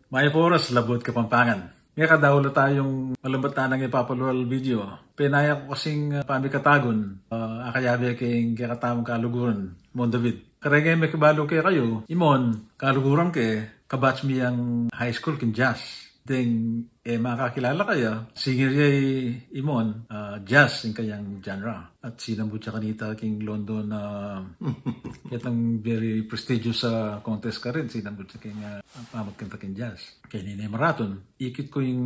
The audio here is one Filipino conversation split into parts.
May oras, labot Kapampangan. Nga kadawlo tayong malambot na nang ipapalwal video. Pinaya ko kasing pamikatagon. Akayabi kayong kakatamang kaluguran. Mon David. Karengay may kabalo kayo. Imon, kaluguran kabatch mi ang high school kin jazz. Deng, makakilala kaya, singer yay imon, jazz yung kayang genre. At sinambut siya kanita king London yatang very prestigious contest ka rin. Sinambut siya king pamagkanta king jazz. Kaya nina marathon. Ikit ko yung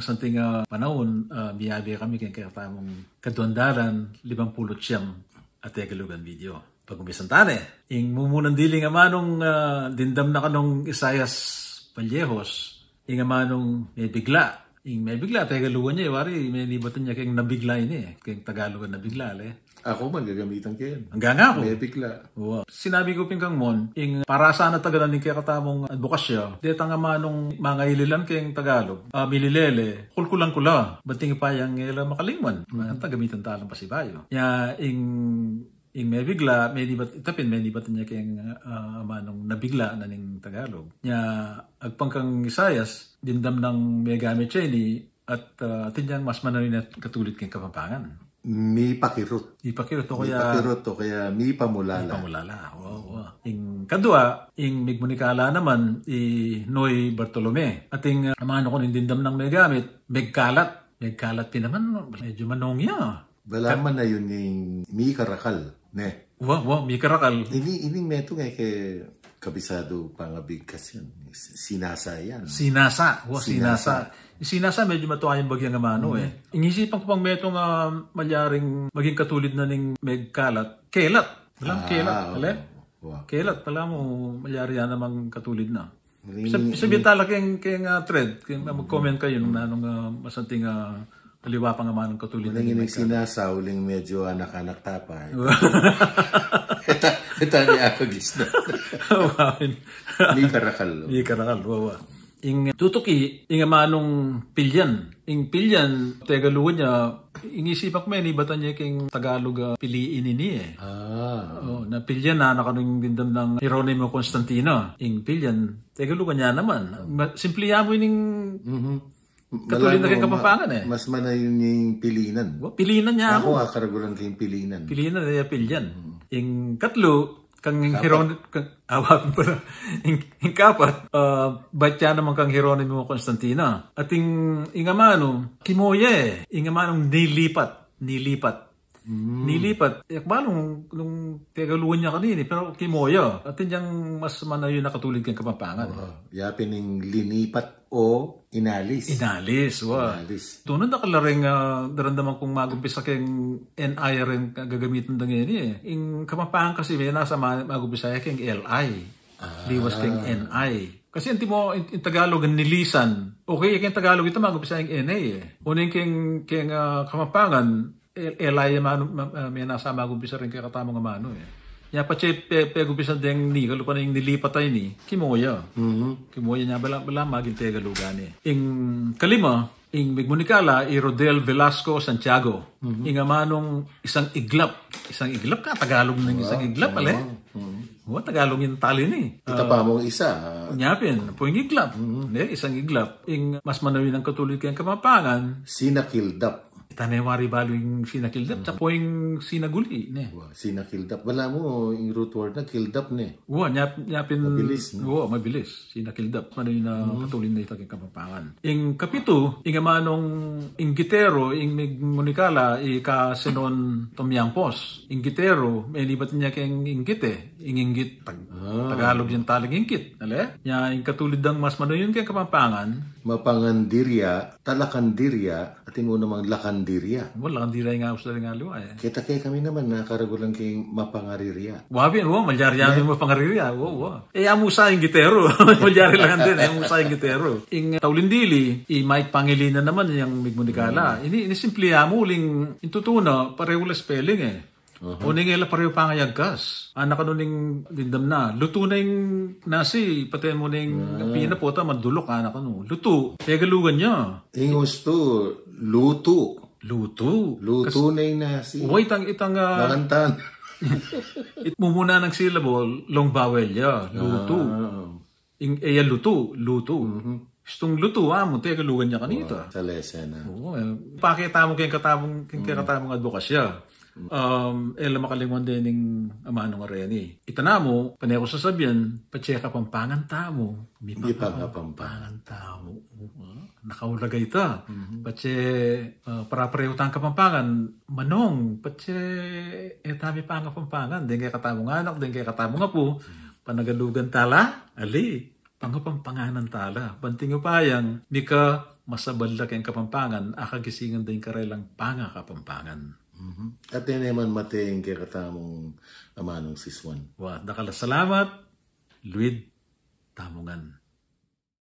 masanting panahon, biyabi kami kaya katamong kadondaran, 50 siyam at Tagalogan video. Pag umisantane, yung mumunan dili nga manong dindam na kanong Isayas Vallejos, yung manong may bigla. Yung may bigla, Tagalugan niya, wari, may nibatan niya kayong nabigla ini kayong Tagalugan nabigla, Ako man, gagamitan kayo. Hanggang ako. May bigla. Wow. Sinabi ko ping kang mon, yung para sana tagalan ni kaya katamong advokasya, deta nga manong mga ililan kayong Tagalog, mililele, kulkulang kula, bating pa yung makalingwan, tagamitan talang pasibayo. Ya, yung may bigla, may nibat niya kayong manong nabigla na ning Tagalog. Nya, agpangkang Isayas, dindam ng may gamit siya ini, at tinyang mas manawin at katulit kayong Kapampangan. Mi pakirot. Mi pakirot o kaya... Mi pakirot o kaya mi pamulala. Mi pamulala, wow. Yung kadua, yung migmunikala naman, Noy Bartolome. At yung amano ko nindindam ng may gamit, megkalat. Megkalat din naman, medyo manong ya. Balaman na yun yung mi karakal. Ne. Wow, mi karakal. Ining meto nga kay kabisado pangabigkas yan. Sinasa yan. Sinasa. Sinasa medyo matuwa yung bagyang amano Ingisipan ko pang meto nga malyaring maging katulid na ning megkalat. Kelat. Walang kelat. Wow. Kelat. Pala mo malyari yan namang katulid na. Sabihin talaga kayong thread. Mag-comment kayo nung masanting kaliwa pa nga manong katulid na ning sinasa, uling medyo anak-anak tapay. Ito ni ako gisna. Ni karakal. Ni karakal, wawa. Ing tutuki, ing manong pilyan. Ing pilyan, Tagalugan niya, ingisipan ko may nibatan niya kayong Tagalog piliin ini na pilyan na nakanong dindam ng Hieronimo Constantino. Ing pilyan, Tagalugan niya naman. Simpliya mo ining... Katulad na kayong Kapampangan Mas manayon yung pilinan. Pilinan niya ako. Ako karagulan kayong pilinan. Pilinan na pilyan. Yung katlo, kang Hieronimo, awag pala. Yung kapat, batya naman kang Hieronimo Constantino. At yung amano, kimoye. Yung amanong nilipat. Nilipat. Nung Tagalugan niya kanini, pero kimoya. At yung mas manayon na katulad kayong Kapampangan. Yapin yung linipat o inalis. Inalis. Tunod na kalaring darandaman kong magumpisa kayong NI rin gagamitin na ngayon Yung Kapampangan kasi may nasa magumpisa kayong LI. Liwas kayong NI. Kasi yung Tagalog ang nilisan. Okay, kayong Tagalog ito magumpisa yung NA Unang kayong Kapampangan, LI may nasa magumpisa rin kaya katamang amano Ya pa pegumpisa din ni kalupa na yung nilipat tayo ni kimoya. Kimoya niya bala maging Tagalugan Ing kalima, ing migmunikala Rodel Velasco Santiago. Ing amanong isang iglap ka Tagalog ng isang iglap Tagalog yung tali ni. Ita pa mong isa. Nyapin, po yung iglap. Isang iglap. Ing mas manawin ang katulid kayong Kapampangan. Sinakildap. Tanewari balo yung sinakildap. Tsaka po yung sinaguli. Sinakildap. Wala mo yung root word na kildap nyapin. Mabilis. Mabilis. Sinakildap. Ano yung katulid na ito kayong Kapampangan. Yung kapito, yung amanong yung gitero, yung migmunikala, ikasinon Tomyampos. Yung gitero, may libat niya kayong inggit Yung inggit, Tagalog yung talang inggit. Yung katulid ng mas manoy yung kayong Kapampangan. Mapangandirya, talakandirya, at yung unang lakandirya. Lakandirya nga gusto rin nga luwa Kita kay kami naman nakaragulang kayong mapangarirya. Wabin, malyari yung mapangarirya. Amusa yung gitero. Malyari lang din, amusa yung gitero. Yung Taulindili, Mike Pangilinan naman yung migmunikala. Ini simple mo uling intutuna, pareho la spelling Uning ila pareho pangayagkas. Anak nuning dindam na. Luto na yung nasi. Pati mo na yung pinapota, madulok. Anak luto. Tagalugan niya. Yung gusto, luto. Luto na yung nasi. Itang Nakantan. Mumuna ng syllable, long vowel ya. Luto. luto. Istong luto, mo, teka lugan niya kanita. Sa lesson. Oo, pakita mo kayong katamong advokasya. Makalingon din ng amanong areni. Itana mo, panay ko sasabihan, pacheck up ang pangan tamo. Hindi pangan tamo. Nakaulagay ita. Pache, para-parehutang kapampangan, manong, pache, tami pa nga pampangan. Din kaya katamong anak, din kaya katamong apo. Panagalugan tala, ali, pangapampanganan tala. Banting upayang, mika masabala kayong kapampangan, akagisingan din karelang panga kapampangan. At yun naman mating kaya katamong amanong siswan. Nakala salamat, Luid Tamungan.